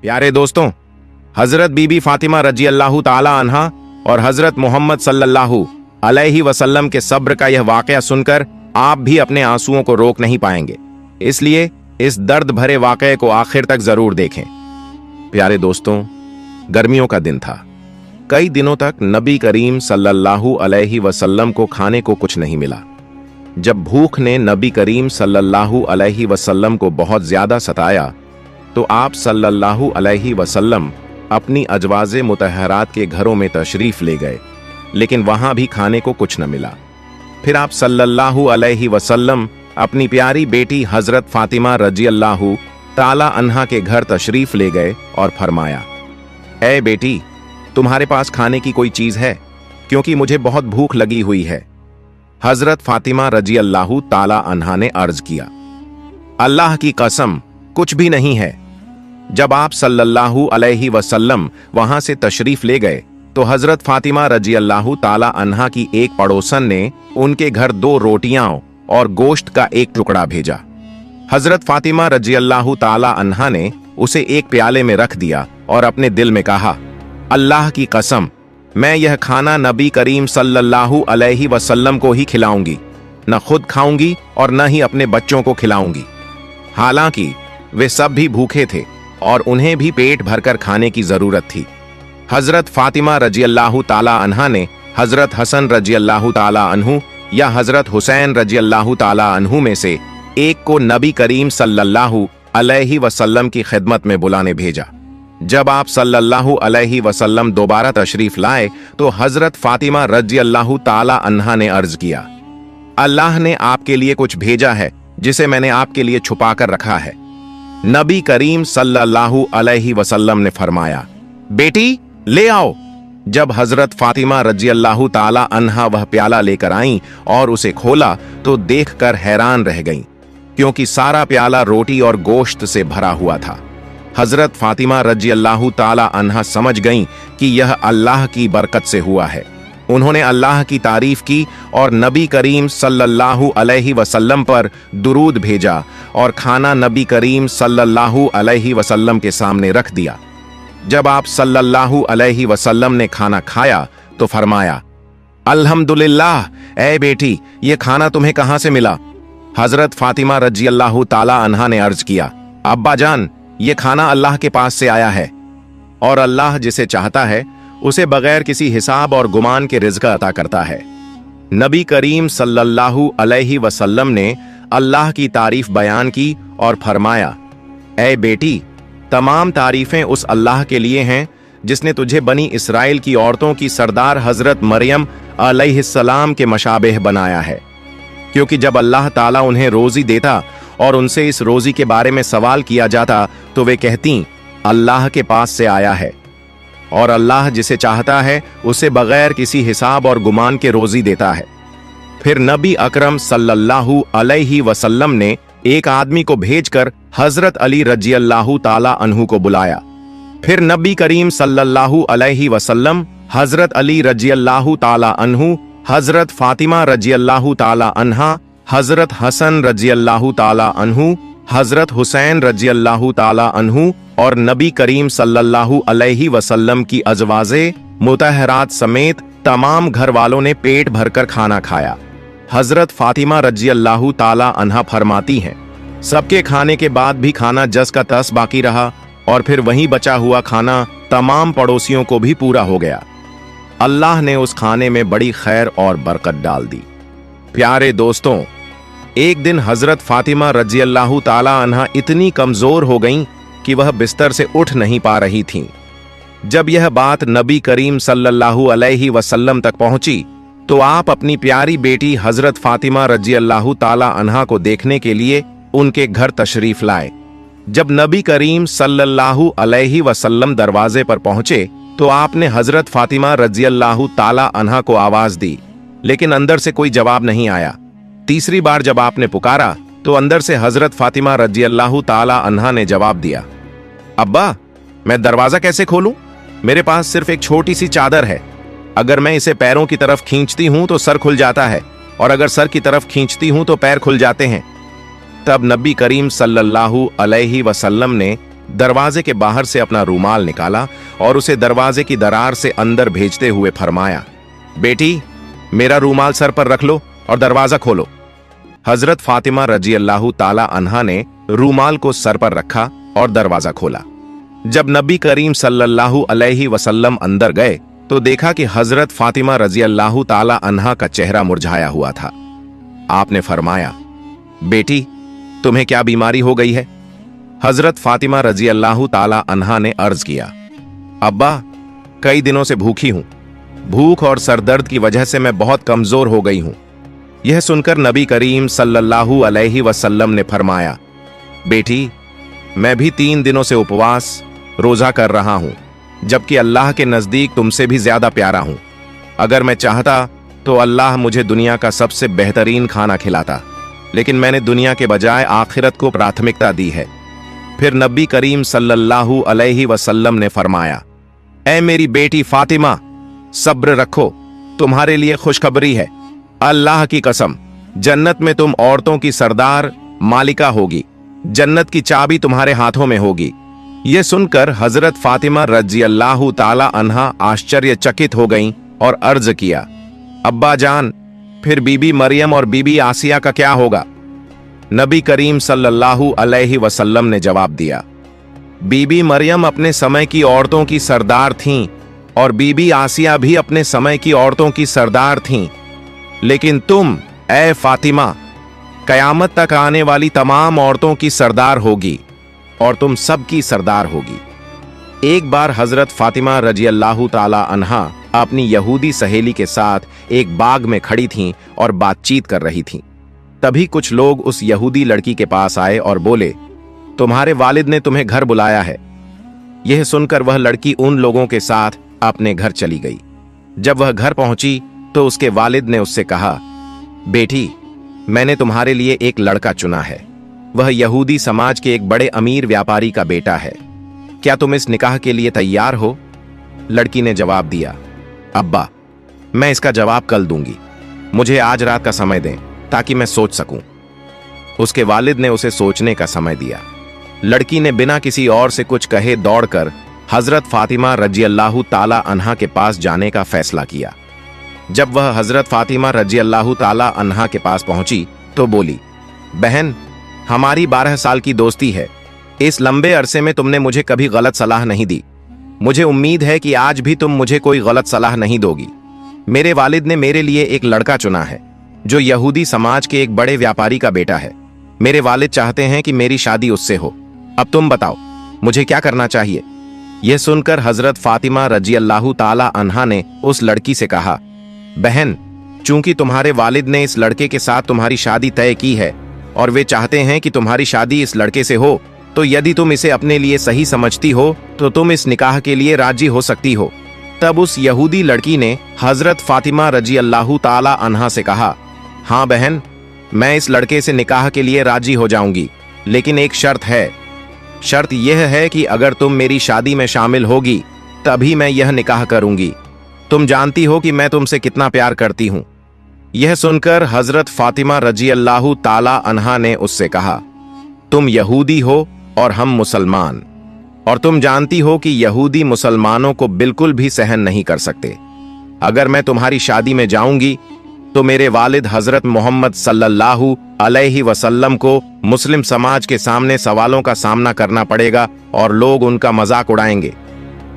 प्यारे दोस्तों, हजरत बीबी फातिमा रजी अल्लाह ताला अन्हा और हजरत मोहम्मद सल्लल्लाहु अलैहि वसल्लम के सब्र का यह वाकया सुनकर आप भी अपने आंसुओं को रोक नहीं पाएंगे। इसलिए इस दर्द भरे वाकये को आखिर तक जरूर देखें। प्यारे दोस्तों, गर्मियों का दिन था। कई दिनों तक नबी करीम सल्लल्लाहु अलैहि वसल्लम को खाने को कुछ नहीं मिला। जब भूख ने नबी करीम सल्लल्लाहु अलैहि वसल्लम को बहुत ज्यादा सताया तो आप सल्लल्लाहु अलैहि वसल्लम अपनी अजवाजे मुतहरात के घरों में तशरीफ ले गए, लेकिन वहां भी खाने को कुछ न मिला। फिर आप सल्लल्लाहु अलैहि वसल्लम अपनी प्यारी बेटी हजरत फातिमा रजी अल्लाहु ताला अन्हा के घर तशरीफ ले गए और फरमाया, ऐ बेटी, तुम्हारे पास खाने की कोई चीज है? क्योंकि मुझे बहुत भूख लगी हुई है। हजरत फातिमा रजी अल्लाहु ताला अन्हा ने अर्ज किया, अल्लाह की कसम, कुछ भी नहीं है। जब आप सल्लल्लाहु अलैहि वसल्लम वहां से तशरीफ ले गए तो हजरत फातिमा रजी अल्लाहु ताला अन्हा की एक पड़ोसन ने उनके घर 2 रोटियां और गोश्त का एक टुकड़ा भेजा। हजरत फातिमा रजी अल्लाहु ताला अन्हा ने उसे एक प्याले में रख दिया और अपने दिल में कहा, अल्लाह की कसम, मैं यह खाना नबी करीम सल्लल्लाहु अलैहि वसल्लम को ही खिलाऊंगी, न खुद खाऊंगी और न ही अपने बच्चों को खिलाऊंगी। हालांकि वे सब भी भूखे थे और उन्हें भी पेट भरकर खाने की जरूरत थी। हजरत फातिमा रजी अल्लाहु ताला अन्हा ने हजरत हसन रजी अल्लाहु ताला अन्हु या हजरत हुसैन रजी अल्लाहु ताला अन्हु में से एक को नबी करीम सल्लल्लाहु अलैहि वसल्लम की खिदमत में बुलाने भेजा। जब आप सल्लल्लाहु अलैहि वसल्लम दोबारा तशरीफ लाए तो हजरत फातिमा रजी अल्लाहु ताला अन्हा ने अर्ज किया, अल्लाह ने आपके लिए कुछ भेजा है जिसे मैंने आपके लिए छुपा कर रखा है। नबी करीम सल्लल्लाहु अलैहि वसल्लम ने फरमाया, बेटी ले आओ। जब हजरत फातिमा रजी अल्लाहु ताला अन्हा वह प्याला लेकर आईं और उसे खोला तो देखकर हैरान रह गईं, क्योंकि सारा प्याला रोटी और गोश्त से भरा हुआ था। हजरत फातिमा रजी अल्लाहु ताला अन्हा समझ गईं कि यह अल्लाह की बरकत से हुआ है। उन्होंने अल्लाह की तारीफ की और नबी करीम सल्लल्लाहु अलैहि वसल्लम पर दुरूद भेजा और खाना नबी करीम सल्लल्लाहु अलैहि वसल्लम के सामने रख दिया। जब आप सल्लल्लाहु अलैहि वसल्लम ने खाना खाया तो फरमाया, अल्हम्दुलिल्लाह, ऐ बेटी, ये खाना तुम्हें कहां से मिला? हजरत फातिमा रजी अल्लाहु ताला अन्हा ने अर्ज किया, अब्बा जान, ये खाना अल्लाह के पास से आया है और अल्लाह जिसे चाहता है उसे बगैर किसी हिसाब और गुमान के रिज़्क़ अता करता है। नबी करीम सल्लल्लाहु अलैहि वसल्लम ने अल्लाह की तारीफ बयान की और फरमाया, ऐ बेटी, तमाम तारीफें उस अल्लाह के लिए हैं जिसने तुझे बनी इसराइल की औरतों की सरदार हजरत मरियम अलैहिस्सलाम के मशाबेह बनाया है। क्योंकि जब अल्लाह ताला उन्हें रोजी देता और उनसे इस रोजी के बारे में सवाल किया जाता तो वे कहती, अल्लाह के पास से आया है और अल्लाह जिसे चाहता है उसे बगैर किसी हिसाब और गुमान के रोजी देता है। फिर नबी अकरम सल्लल्लाहु अलैहि वसल्लम ने एक आदमी को भेजकर हजरत अली रजी अल्लाहु ताला अन्हु को बुलाया। फिर नबी करीम सल्लल्लाहु अलैहि वसल्लम हजरत अली रजी अल्लाहु ताला अन्हु, हजरत फातिमा रजी अल्लाहु ताला अन्हा, हजरत हसन रजी अल्लाहु ताला अन्हु, हजरत हुसैन रजी अल्लाहु ताला अन्हु और नबी करीम सल्लल्लाहु अलैहि वसल्लम की अजवाजे मुतहरात समेत तमाम घर वालों ने पेट भरकर खाना खाया। हजरत फातिमा रजी अल्लाहु ताला अन्हा फरमाती हैं, सबके खाने के बाद भी खाना जस का तस बाकी रहा और फिर वहीं बचा हुआ खाना तमाम पड़ोसियों को भी पूरा हो गया। अल्लाह ने उस खाने में बड़ी खैर और बरकत डाल दी। प्यारे दोस्तों, एक दिन हजरत फातिमा रजी अल्लाहु ताला अन्हा इतनी कमजोर हो गईं कि वह बिस्तर से उठ नहीं पा रही थीं। जब यह बात नबी करीम सल्लल्लाहु अलैहि वसल्लम तक पहुंची तो आप अपनी प्यारी बेटी हजरत फातिमा रजी अल्लाहु ताला अन्हा को देखने के लिए उनके घर तशरीफ लाए। जब नबी करीम सल्लल्लाहु अलैहि वसल्लम दरवाजे पर पहुंचे तो आपने हजरत फातिमा रजी अल्लाहु ताला अन्हा को आवाज दी, लेकिन अंदर से कोई जवाब नहीं आया। तीसरी बार जब आपने पुकारा तो अंदर से हजरत फातिमा रजी अल्लाहु ताला अन्हा ने जवाब दिया, अब्बा, मैं दरवाजा कैसे खोलूं? मेरे पास सिर्फ एक छोटी सी चादर है। अगर मैं इसे पैरों की तरफ खींचती हूं तो सर खुल जाता है और अगर सर की तरफ खींचती हूं तो पैर खुल जाते हैं। तब नबी करीम सल्लल्लाहु अलैहि वसल्लम ने दरवाजे के बाहर से अपना रूमाल निकाला और उसे दरवाजे की दरार से अंदर भेजते हुए फरमाया, बेटी, मेरा रूमाल सर पर रख लो और दरवाजा खोलो। हजरत फातिमा रजी अल्लाह ताला अन्हा ने रूमाल को सर पर रखा और दरवाजा खोला। जब नबी करीम सल्लल्लाहु अलैहि वसल्लम अंदर गए तो देखा कि हजरत फातिमा रजी अल्लाह ताला अन्हा का चेहरा मुरझाया हुआ था। आपने फरमाया, बेटी, तुम्हें क्या बीमारी हो गई है? हजरत फातिमा रजी अल्लाह ताला अन्हा ने अर्ज किया, अब्बा, कई दिनों से भूखी हूं। भूख और सरदर्द की वजह से मैं बहुत कमजोर हो गई हूं। यह सुनकर नबी करीम सल्लल्लाहु अलैहि वसल्लम ने फरमाया, बेटी, मैं भी 3 दिनों से उपवास रोजा कर रहा हूं, जबकि अल्लाह के नजदीक तुमसे भी ज्यादा प्यारा हूं। अगर मैं चाहता तो अल्लाह मुझे दुनिया का सबसे बेहतरीन खाना खिलाता, लेकिन मैंने दुनिया के बजाय आखिरत को प्राथमिकता दी है। फिर नबी करीम सल्लल्लाहु अलैहि वसल्लम ने फरमाया, ऐ मेरी बेटी फातिमा, सब्र रखो, तुम्हारे लिए खुशखबरी है। अल्लाह की कसम, जन्नत में तुम औरतों की सरदार मालिका होगी। जन्नत की चाबी तुम्हारे हाथों में होगी। यह सुनकर हजरत फातिमा रजी अल्लाह ताला अन्हा आश्चर्यचकित हो गईं और अर्ज किया, अब्बा जान, फिर बीबी मरियम और बीबी आसिया का क्या होगा? नबी करीम सल्लल्लाहु अलैहि वसल्लम ने जवाब दिया, बीबी मरियम अपने समय की औरतों की सरदार थीं और बीबी आसिया भी अपने समय की औरतों की सरदार थीं, लेकिन तुम, ए फातिमा, कयामत तक आने वाली तमाम औरतों की सरदार होगी और तुम सबकी सरदार होगी। एक बार हजरत फातिमा रजी अल्लाह ताला अन्हा अपनी यहूदी सहेली के साथ एक बाग में खड़ी थीं और बातचीत कर रही थीं। तभी कुछ लोग उस यहूदी लड़की के पास आए और बोले, तुम्हारे वालिद ने तुम्हें घर बुलाया है। यह सुनकर वह लड़की उन लोगों के साथ अपने घर चली गई। जब वह घर पहुंची तो उसके वालिद ने उससे कहा, बेटी, मैंने तुम्हारे लिए एक लड़का चुना है। वह यहूदी समाज के एक बड़े अमीर व्यापारी का बेटा है। क्या तुम इस निकाह के लिए तैयार हो? लड़की ने जवाब दिया, अब्बा, मैं इसका जवाब कल दूंगी। मुझे आज रात का समय दें ताकि मैं सोच सकूं। उसके वालिद ने उसे सोचने का समय दिया। लड़की ने बिना किसी और से कुछ कहे दौड़कर हजरत फातिमा रजी अल्लाह ताला अन्हा के पास जाने का फैसला किया। जब वह हजरत फातिमा रजी अल्लाह ताला अन्हा के पास पहुंची तो बोली, बहन, हमारी 12 साल की दोस्ती है। इस लंबे अरसे में तुमने मुझे कभी गलत सलाह नहीं दी। मुझे उम्मीद है कि आज भी तुम मुझे कोई गलत सलाह नहीं दोगी। मेरे वालिद ने मेरे लिए एक लड़का चुना है जो यहूदी समाज के एक बड़े व्यापारी का बेटा है। मेरे वालिद चाहते हैं कि मेरी शादी उससे हो। अब तुम बताओ, मुझे क्या करना चाहिए? यह सुनकर हजरत फातिमा रजी अल्लाह ताला अन्हा ने उस लड़की से कहा, बहन, चूंकि तुम्हारे वालिद ने इस लड़के के साथ तुम्हारी शादी तय की है और वे चाहते हैं कि तुम्हारी शादी इस लड़के से हो, तो यदि तुम इसे अपने लिए सही समझती हो तो तुम इस निकाह के लिए राजी हो सकती हो। तब उस यहूदी लड़की ने हजरत फातिमा रजी अल्लाह ताला अन्हा से कहा, हाँ बहन, मैं इस लड़के से निकाह के लिए राजी हो जाऊंगी, लेकिन एक शर्त है। शर्त यह है कि अगर तुम मेरी शादी में शामिल होगी तभी मैं यह निकाह करूंगी। तुम जानती हो कि मैं तुमसे कितना प्यार करती हूं। यह सुनकर हजरत फातिमा रजी अल्लाह ताला अन्हा ने उससे कहा, तुम यहूदी हो और हम मुसलमान, और तुम जानती हो कि यहूदी मुसलमानों को बिल्कुल भी सहन नहीं कर सकते। अगर मैं तुम्हारी शादी में जाऊंगी तो मेरे वालिद हजरत मोहम्मद सल्लल्लाहु अलैहि वसल्लम को मुस्लिम समाज के सामने सवालों का सामना करना पड़ेगा और लोग उनका मजाक उड़ाएंगे।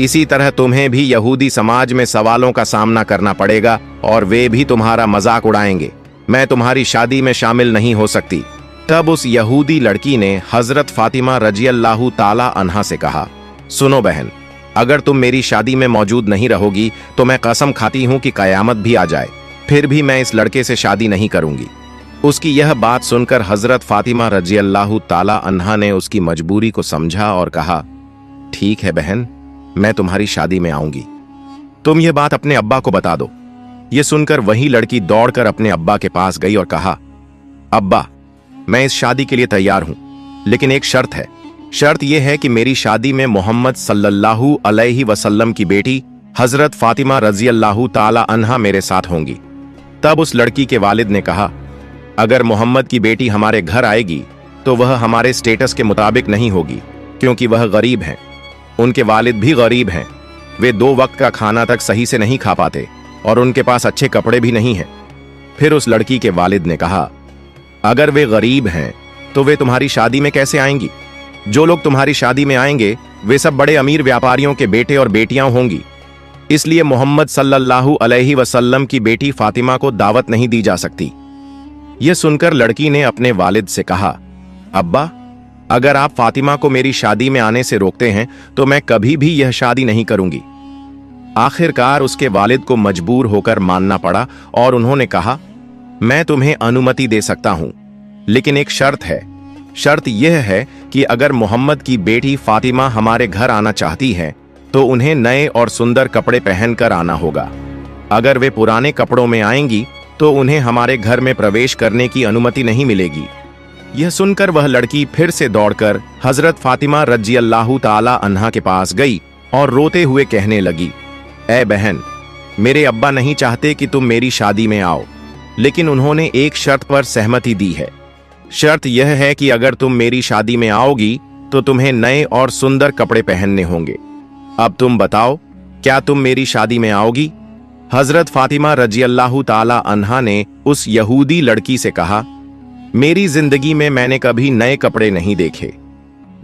इसी तरह तुम्हें भी यहूदी समाज में सवालों का सामना करना पड़ेगा और वे भी तुम्हारा मजाक उड़ाएंगे। मैं तुम्हारी शादी में शामिल नहीं हो सकती। तब उस यहूदी लड़की ने हजरत फातिमा रजी अल्लाह ताला अन्हा से कहा, सुनो बहन, अगर तुम मेरी शादी में मौजूद नहीं रहोगी तो मैं कसम खाती हूं कि कयामत भी आ जाए, फिर भी मैं इस लड़के से शादी नहीं करूंगी। उसकी यह बात सुनकर हजरत फातिमा रजी अल्लाह ताला अन्हा ने उसकी मजबूरी को समझा और कहा, ठीक है बहन, मैं तुम्हारी शादी में आऊंगी। तुम यह बात अपने अब्बा को बता दो। यह सुनकर वही लड़की दौड़कर अपने अब्बा के पास गई और कहा, अब्बा, मैं इस शादी के लिए तैयार हूं, लेकिन एक शर्त है। शर्त यह है कि मेरी शादी में मोहम्मद सल्लल्लाहु अलैहि वसल्लम की बेटी हजरत फातिमा रजी अल्लाह ताला अन्हा मेरे साथ होंगी। तब उस लड़की के वालिद ने कहा, अगर मोहम्मद की बेटी हमारे घर आएगी तो वह हमारे स्टेटस के मुताबिक नहीं होगी। क्योंकि वह गरीब हैं। उनके वालिद भी गरीब हैं। वे 2 वक्त का खाना तक सही से नहीं खा पाते और उनके पास अच्छे कपड़े भी नहीं हैं। फिर उस लड़की के वालिद ने कहा, अगर वे गरीब हैं तो वे तुम्हारी शादी में कैसे आएंगी? जो लोग तुम्हारी शादी में आएंगे वे सब बड़े अमीर व्यापारियों के बेटे और बेटियां होंगी, इसलिए मोहम्मद सल्लल्लाहु अलैहि वसल्लम की बेटी फातिमा को दावत नहीं दी जा सकती। यह सुनकर लड़की ने अपने वालिद से कहा, अब्बा, अगर आप फातिमा को मेरी शादी में आने से रोकते हैं तो मैं कभी भी यह शादी नहीं करूंगी। आखिरकार उसके वालिद को मजबूर होकर मानना पड़ा और उन्होंने कहा, मैं तुम्हें अनुमति दे सकता हूं, लेकिन एक शर्त है। शर्त यह है कि अगर मोहम्मद की बेटी फातिमा हमारे घर आना चाहती है तो उन्हें नए और सुंदर कपड़े पहनकर आना होगा। अगर वे पुराने कपड़ों में आएंगी तो उन्हें हमारे घर में प्रवेश करने की अनुमति नहीं मिलेगी। यह सुनकर वह लड़की फिर से दौड़कर हजरत फातिमा रज़ियल्लाहु ताला अन्हा के पास गई और रोते हुए कहने लगी, ऐ बहन, मेरे अब्बा नहीं चाहते कि तुम मेरी शादी में आओ, लेकिन उन्होंने एक शर्त पर सहमति दी है। शर्त यह है कि अगर तुम मेरी शादी में आओगी तो तुम्हें नए और सुंदर कपड़े पहनने होंगे। अब तुम बताओ, क्या तुम मेरी शादी में आओगी? हजरत फातिमा रज़ियल्लाहु ताला अन्हा ने उस यहूदी लड़की से कहा, मेरी जिंदगी में मैंने कभी नए कपड़े नहीं देखे।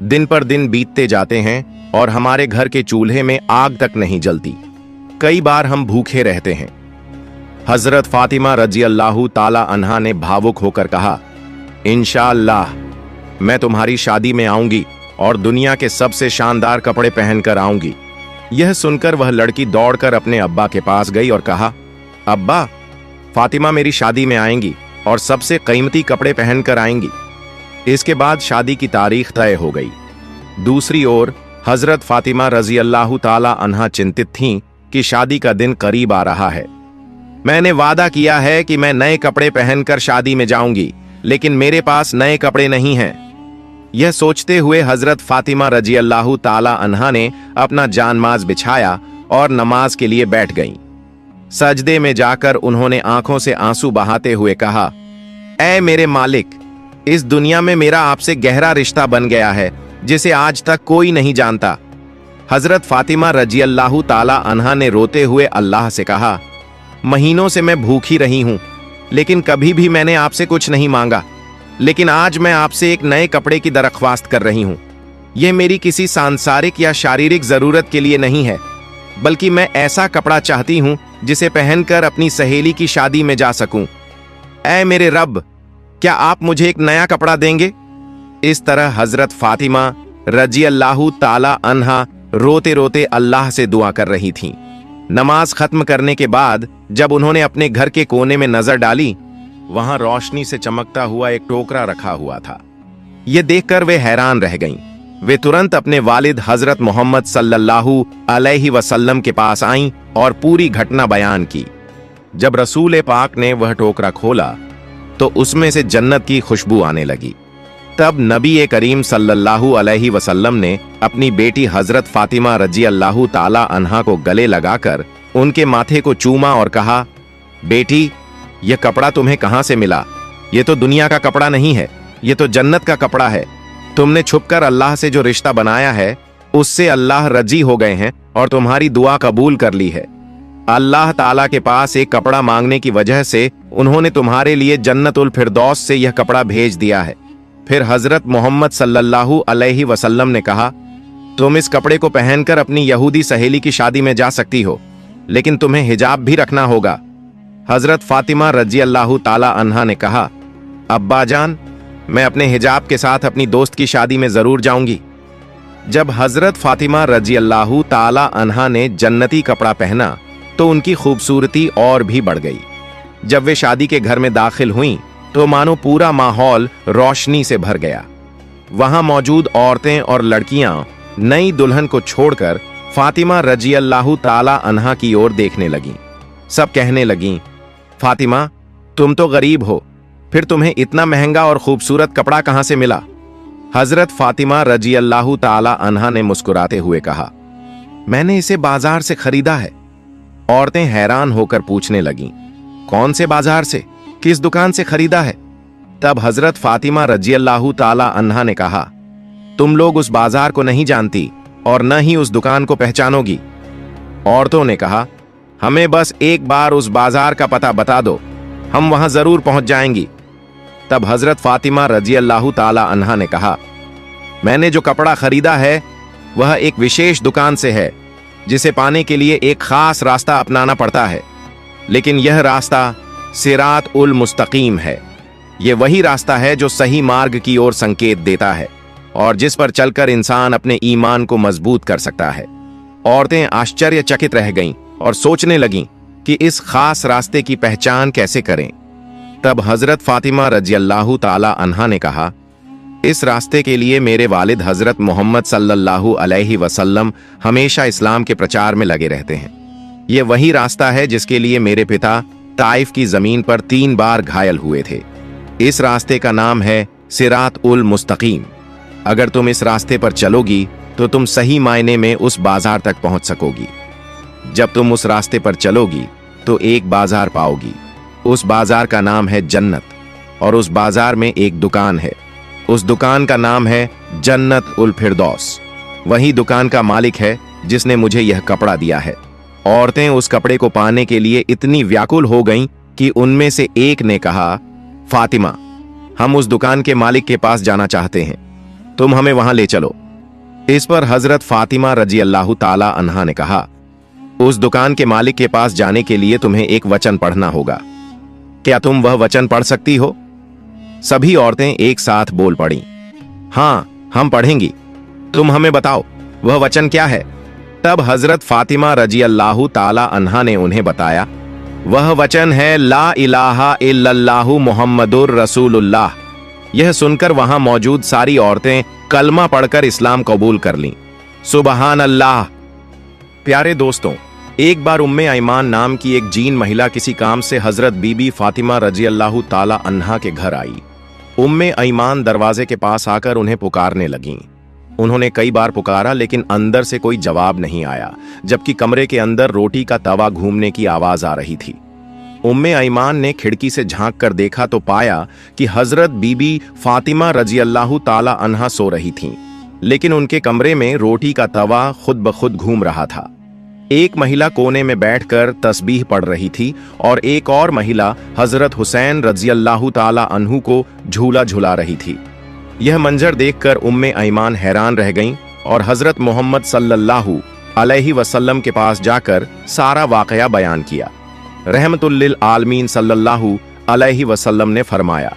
दिन पर दिन बीतते जाते हैं और हमारे घर के चूल्हे में आग तक नहीं जलती। कई बार हम भूखे रहते हैं। हजरत फातिमा रज़ियल्लाहु ताला अन्हा ने भावुक होकर कहा, इंशाअल्लाह मैं तुम्हारी शादी में आऊंगी और दुनिया के सबसे शानदार कपड़े पहनकर आऊंगी। यह सुनकर वह लड़की दौड़कर अपने अब्बा के पास गई और कहा, अब्बा, फातिमा मेरी शादी में आएंगी और सबसे कीमती कपड़े पहनकर आएंगी। इसके बाद शादी की तारीख तय हो गई। दूसरी ओर हजरत फातिमा रज़ियल्लाहु ताला अन्हा चिंतित थीं कि शादी का दिन करीब आ रहा है। मैंने वादा किया है कि मैं नए कपड़े पहनकर शादी में जाऊंगी, लेकिन मेरे पास नए कपड़े नहीं हैं। यह सोचते हुए हजरत फातिमा रज़ियल्लाहु ताला अन्हा ने अपना जानमाज बिछाया और नमाज के लिए बैठ गईं। सजदे में जाकर उन्होंने आंखों से आंसू बहाते हुए कहा, ऐ मेरे मालिक, इस दुनिया में मेरा आपसे गहरा रिश्ता बन गया है जिसे आज तक कोई नहीं जानता। हजरत फातिमा रज़ियल्लाहु ताला अन्हा ने रोते हुए अल्लाह से कहा, महीनों से मैं भूखी रही हूं, लेकिन कभी भी मैंने आपसे कुछ नहीं मांगा, लेकिन आज मैं आपसे एक नए कपड़े की दरख्वास्त कर रही हूं। यह मेरी किसी सांसारिक या शारीरिक जरूरत के लिए नहीं है, बल्कि मैं ऐसा कपड़ा चाहती हूं जिसे पहनकर अपनी सहेली की शादी में जा सकूं। ऐ मेरे रब, क्या आप मुझे एक नया कपड़ा देंगे? इस तरह हजरत फातिमा रज़ियल्लाहु ताला अन्हा रोते रोते अल्लाह से दुआ कर रही थीं। नमाज खत्म करने के बाद जब उन्होंने अपने घर के कोने में नजर डाली, वहां रोशनी से चमकता हुआ एक टोकरा रखा हुआ था। यह देखकर वे हैरान रह गईं। वे तुरंत अपने वालिद हजरत मोहम्मद सल्लल्लाहु अलैहि वसल्लम के पास आईं और पूरी घटना बयान की। जब रसूल पाक ने वह टोकरा खोला तो उसमें से जन्नत की खुशबू आने लगी। तब नबी करीम सल्लल्लाहु अलैहि वसल्लम ने अपनी बेटी हजरत फातिमा रज़ियल्लाहु ताला अन्हा को गले लगाकर उनके माथे को चूमा और कहा, बेटी, यह कपड़ा तुम्हें कहां से मिला? यह तो दुनिया का कपड़ा नहीं है, यह तो जन्नत का कपड़ा है। तुमने छुपकर अल्लाह से जो रिश्ता बनाया है उससे अल्लाह रजी हो गए हैं और तुम्हारी दुआ कबूल कर ली है। अल्लाह ताला के पास एक कपड़ा मांगने की वजह से उन्होंने तुम्हारे लिए जन्नतुल फिरदौस से यह कपड़ा भेज दिया है। फिर हजरत मोहम्मद सल्लल्लाहु अलैहि वसल्लम ने कहा, तुम इस कपड़े को पहनकर अपनी यहूदी सहेली की शादी में जा सकती हो, लेकिन तुम्हें हिजाब भी रखना होगा। हजरत फातिमा रज़ियल्लाहु ताला अन्हा ने कहा, अब्बा जान, मैं अपने हिजाब के साथ अपनी दोस्त की शादी में जरूर जाऊंगी। जब हजरत फातिमा रज़ियल्लाहु ताला अन्हा ने जन्नती कपड़ा पहना तो उनकी खूबसूरती और भी बढ़ गई। जब वे शादी के घर में दाखिल हुईं तो मानो पूरा माहौल रोशनी से भर गया। वहां मौजूद औरतें और लड़कियां नई दुल्हन को छोड़कर फातिमा रज़ियल्लाहु ताला अन्हा की ओर देखने लगीं। सब कहने लगीं, फातिमा, तुम तो गरीब हो, फिर तुम्हें इतना महंगा और खूबसूरत कपड़ा कहां से मिला? हजरत फातिमा रज़ियल्लाहु ताला अन्हा ने मुस्कुराते हुए कहा, मैंने इसे बाजार से खरीदा है। औरतें हैरान होकर पूछने लगीं, कौन से बाजार से, किस दुकान से खरीदा है? तब हजरत फातिमा रज़ियल्लाहु ताला अन्हा ने कहा, तुम लोग उस बाजार को नहीं जानती और न ही उस दुकान को पहचानोगी। औरतों ने कहा, हमें बस एक बार उस बाजार का पता बता दो, हम वहां जरूर पहुंच जाएंगी। तब हजरत फातिमा रजी अल्लाह ताला अन्हा ने कहा, मैंने जो कपड़ा खरीदा है वह एक विशेष दुकान से है, जिसे पाने के लिए एक खास रास्ता अपनाना पड़ता है, लेकिन यह रास्ता सिरात उल मुस्तकीम है। यह वही रास्ता है जो सही मार्ग की ओर संकेत देता है और जिस पर चलकर इंसान अपने ईमान को मजबूत कर सकता है। औरतें आश्चर्यचकित रह गईं और सोचने लगीं कि इस खास रास्ते की पहचान कैसे करें। तब हजरत फातिमा रजी अल्लाह ताला अन्हा ने कहा, इस रास्ते के लिए मेरे वालिद हजरत मोहम्मद सल्लल्लाहु अलैहि वसल्लम हमेशा इस्लाम के प्रचार में लगे रहते हैं। यह वही रास्ता है जिसके लिए मेरे पिता ताइफ की जमीन पर 3 बार घायल हुए थे। इस रास्ते का नाम है सिरात उल मुस्तकीम। अगर तुम इस रास्ते पर चलोगी तो तुम सही मायने में उस बाजार तक पहुंच सकोगी। जब तुम उस रास्ते पर चलोगी तो एक बाजार पाओगी। उस बाजार का नाम है जन्नत और उस बाजार में एक दुकान है। उस दुकान का नाम है जन्नत उल फिरदौस। वही दुकान का मालिक है जिसने मुझे यह कपड़ा दिया है। औरतें उस कपड़े को पाने के लिए इतनी व्याकुल हो गईं कि उनमें से एक ने कहा, फातिमा, हम उस दुकान के मालिक के पास जाना चाहते हैं, तुम हमें वहां ले चलो। इस पर हजरत फातिमा रजी अल्लाह ताला अन्हा ने कहा, उस दुकान के मालिक के पास जाने के लिए तुम्हें एक वचन पढ़ना होगा। क्या तुम वह वचन पढ़ सकती हो? सभी औरतें एक साथ बोल पड़ी, हाँ, हम पढ़ेंगी। तुम हमें बताओ वह वचन क्या है। तब हजरत फातिमा रजी अल्लाह ताला अन्हा ने उन्हें बताया, वह वचन है ला इलाहा इल्लल्लाहु मुहम्मदुर रसूलुल्लाह। यह सुनकर वहां मौजूद सारी औरतें कलमा पढ़कर इस्लाम कबूल कर लीं। सुबहान अल्लाह। प्यारे दोस्तों, एक बार उम्मे ऐमान नाम की एक जीन महिला किसी काम से हजरत बीबी फातिमा रजी अल्लाह ताला अन्हा के घर आई। उम्मे ऐमान दरवाजे के पास आकर उन्हें पुकारने लगीं। उन्होंने कई बार पुकारा लेकिन अंदर से कोई जवाब नहीं आया, जबकि कमरे के अंदर रोटी का तवा घूमने की आवाज आ रही थी। उम्मे ऐमान ने खिड़की से झांक कर देखा तो पाया कि हजरत बीबी फातिमा रजी अल्लाह ताला अन्हा सो रही थीं, लेकिन उनके कमरे में रोटी का तवा खुद ब खुद घूम रहा था। एक महिला कोने में बैठकर तस्बीह पढ़ रही थी और एक और महिला हजरत हुसैन रजी अल्लाह ताला अन्हु को झूला झुला रही थी। यह मंजर देखकर उम्मे ऐमान हैरान रह गईं और हजरत मोहम्मद सल्लल्लाहु अलैहि वसल्लम के पास जाकर सारा वाकया बयान किया। रहमतुल लिल आलमीन सल्लल्लाहु अलैहि वसल्लम ने फरमाया,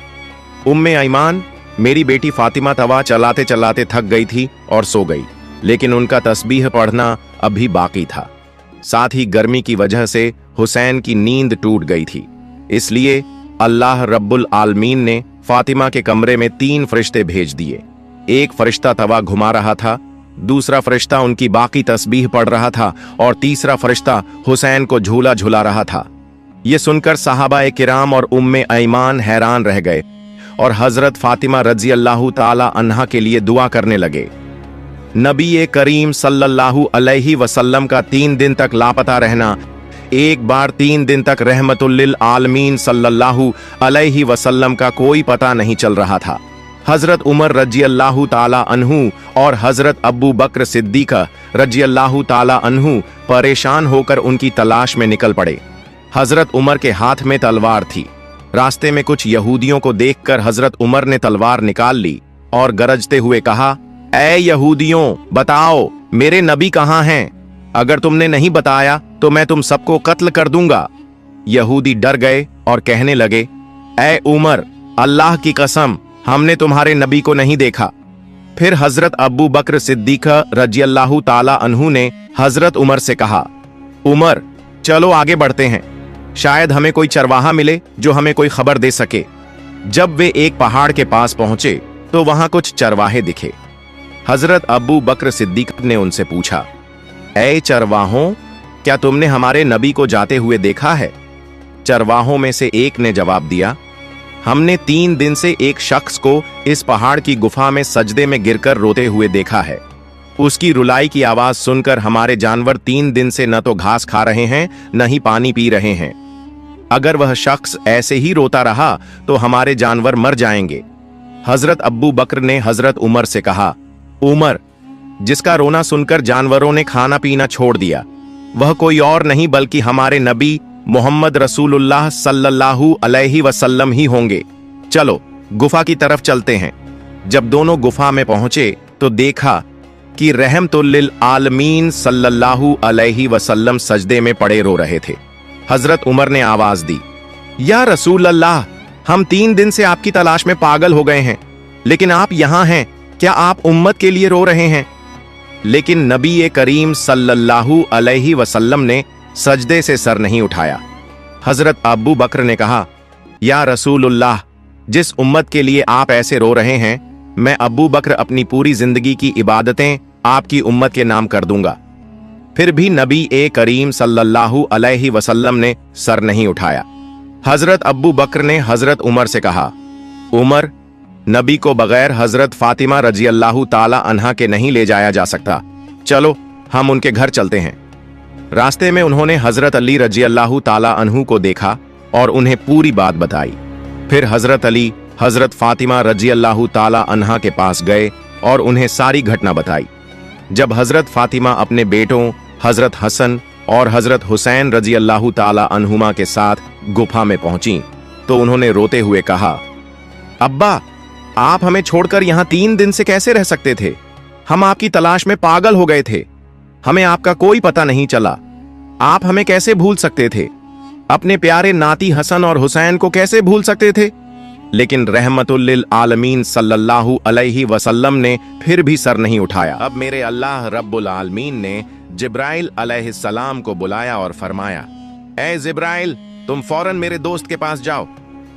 उम्मे ऐमान, मेरी बेटी फातिमा तवा चलाते चलाते थक गई थी और सो गई, लेकिन उनका तस्बीह पढ़ना अभी बाकी था। साथ ही गर्मी की वजह से हुसैन की नींद टूट गई थी, इसलिए अल्लाह रब्बुल आलमीन ने फातिमा के कमरे में 3 फरिश्ते भेज दिए। एक फरिश्ता तवा घुमा रहा था, दूसरा फरिश्ता उनकी बाकी तस्बीह पढ़ रहा था और तीसरा फरिश्ता हुसैन को झूला झुला रहा था। यह सुनकर सहाबा किराम और उम्मे ऐमान हैरान रह गए और हजरत फातिमा रजी अल्लाह ताला अन्हा के लिए दुआ करने लगे। नबी करीम सल्लल्लाहु अलैहि वसल्लम का 3 दिन तक लापता रहना, एक बार 3 दिन तक रहमतुल लिल आलमीन सल्लल्लाहु अलैहि वसल्लम का कोई पता नहीं चल रहा था। हजरत उमर रजी अल्लाह ताला अन्हु और हजरत अबू बकर सिद्दीक रजी अल्लाह ताला अन्हु परेशान होकर उनकी तलाश में निकल पड़े। हजरत उमर के हाथ में तलवार थी। रास्ते में कुछ यहूदियों को देखकर हजरत उमर ने तलवार निकाल ली और गरजते हुए कहा, ऐ यहूदियों, बताओ मेरे नबी कहाँ हैं? अगर तुमने नहीं बताया तो मैं तुम सबको कत्ल कर दूंगा। यहूदी डर गए और कहने लगे, ऐ उमर, अल्लाह की कसम, हमने तुम्हारे नबी को नहीं देखा। फिर हजरत अबू बकर सिद्दीक रजी अल्लाह ताला अन्हु ने हजरत उमर से कहा, उमर, चलो आगे बढ़ते हैं, शायद हमें कोई चरवाहा मिले जो हमें कोई खबर दे सके। जब वे एक पहाड़ के पास पहुंचे तो वहां कुछ चरवाहे दिखे। हजरत अबू बकर सिद्दीक ने उनसे पूछा, ऐ चरवाहों, क्या तुमने हमारे नबी को जाते हुए देखा है? चरवाहों में से एक ने जवाब दिया, हमने 3 दिन से एक शख्स को इस पहाड़ की गुफा में सजदे में गिरकर रोते हुए देखा है। उसकी रुलाई की आवाज सुनकर हमारे जानवर 3 दिन से न तो घास खा रहे हैं न ही पानी पी रहे हैं। अगर वह शख्स ऐसे ही रोता रहा तो हमारे जानवर मर जाएंगे। हजरत अब्बू बकर ने हजरत उमर से कहा, उमर, जिसका रोना सुनकर जानवरों ने खाना पीना छोड़ दिया, वह कोई और नहीं बल्कि हमारे नबी मोहम्मद रसूलुल्लाह सल्लल्लाहु अलैहि वसल्लम ही होंगे। चलो गुफा की तरफ चलते हैं। जब दोनों गुफा में पहुंचे तो देखा कि रहमतुल्लिल आलमीन सल्लल्लाहु अलैहि वसल्लम सजदे में पड़े रो रहे थे। हजरत उमर ने आवाज दी, या रसूल अल्लाह, हम 3 दिन से आपकी तलाश में पागल हो गए हैं, लेकिन आप यहां हैं, क्या आप उम्मत के लिए रो रहे हैं? लेकिन नबी करीम सल्लल्लाहु अलैहि वसल्लम ने सजदे से सर नहीं उठाया। हजरत अबू बकर ने कहा, या रसूलुल्लाह, जिस उम्मत के लिए आप ऐसे रो रहे हैं, मैं अबू बकर अपनी पूरी जिंदगी की इबादतें आपकी उम्मत के नाम कर दूंगा। फिर भी नबी करीम सल्लल्लाहु अलैहि वसल्लम ने सर नहीं उठाया। हजरत अबू बकर ने हजरत उमर से कहा, उमर, नबी को बगैर हजरत फातिमा रजी अल्लाह ताला अन्हा के नहीं ले जाया जा सकता। चलो हम उनके घर चलते हैं। रास्ते में उन्होंने हजरत अली रजी अल्लाह ताला अन्हु को देखा और उन्हें पूरी बात बताई। फिर हजरत अली हजरत फातिमा रजी अल्लाह ताला अन्हा के पास गए और उन्हें सारी घटना बताई। जब हजरत फातिमा अपने बेटों हजरत हसन और हजरत हुसैन रजी अल्लाह ताला अन्हुमा के साथ गुफा में पहुंची तो उन्होंने रोते हुए कहा, अब्बा, आप हमें छोड़कर यहां 3 दिन से कैसे रह सकते थे? हम आपकी तलाश में पागल हो गए थे, हमें आपका कोई पता नहीं चला। आप हमें कैसे भूल सकते थे? अपने प्यारे नाती हसन और हुसैन को कैसे भूल सकते थे? लेकिन रहमतुल्लिल आलमीन सल्लल्लाहु अलैहि वसल्लम ने फिर भी सर नहीं उठाया। अब मेरे अल्लाह रब्बुल आलमीन ने जिब्राइल अलैहिस्सलाम को बुलाया और फरमाया, ए जिब्राइल, तुम फौरन मेरे दोस्त के पास जाओ।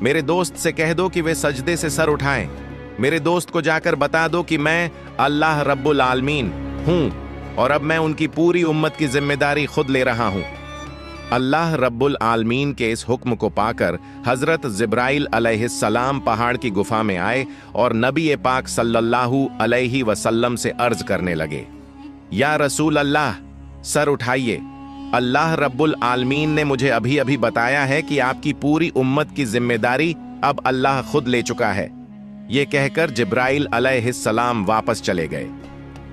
मेरे दोस्त से कह दो कि वे सजदे से सर उठाएं। मेरे दोस्त को जाकर बता दो कि मैं अल्लाह रब्बुल आलमीन हूं और अब मैं उनकी पूरी उम्मत की जिम्मेदारी खुद ले रहा हूं। अल्लाह रब्बुल आलमीन के इस हुक्म को पाकर हजरत जिब्राइल अलैहिस्सलाम पहाड़ की गुफा में आए और नबी पाक सल्लल्लाहु अलैहि वसल्लम से अर्ज करने लगे, या रसूल अल्लाह, सर उठाइए। अल्लाह रब्बुल आलमीन ने मुझे अभी अभी बताया है कि आपकी पूरी उम्मत की जिम्मेदारी अब अल्लाह खुद ले चुका है। ये कहकर जिब्राइल अलैहिस्सलाम वापस चले गए।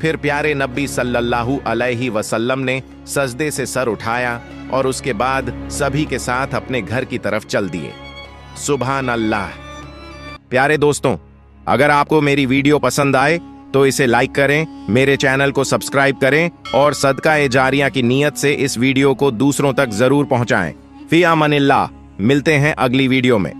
फिर प्यारे नबी सल्लल्लाहु अलैहि वसल्लम ने सजदे से सर उठाया और उसके बाद सभी के साथ अपने घर की तरफ चल दिए। सुभान अल्लाह। प्यारे दोस्तों, अगर आपको मेरी वीडियो पसंद आए तो इसे लाइक करें, मेरे चैनल को सब्सक्राइब करें और सदका ए जारिया की नीयत से इस वीडियो को दूसरों तक जरूर पहुंचाएं। फी अमानिल्लाह। मिलते हैं अगली वीडियो में।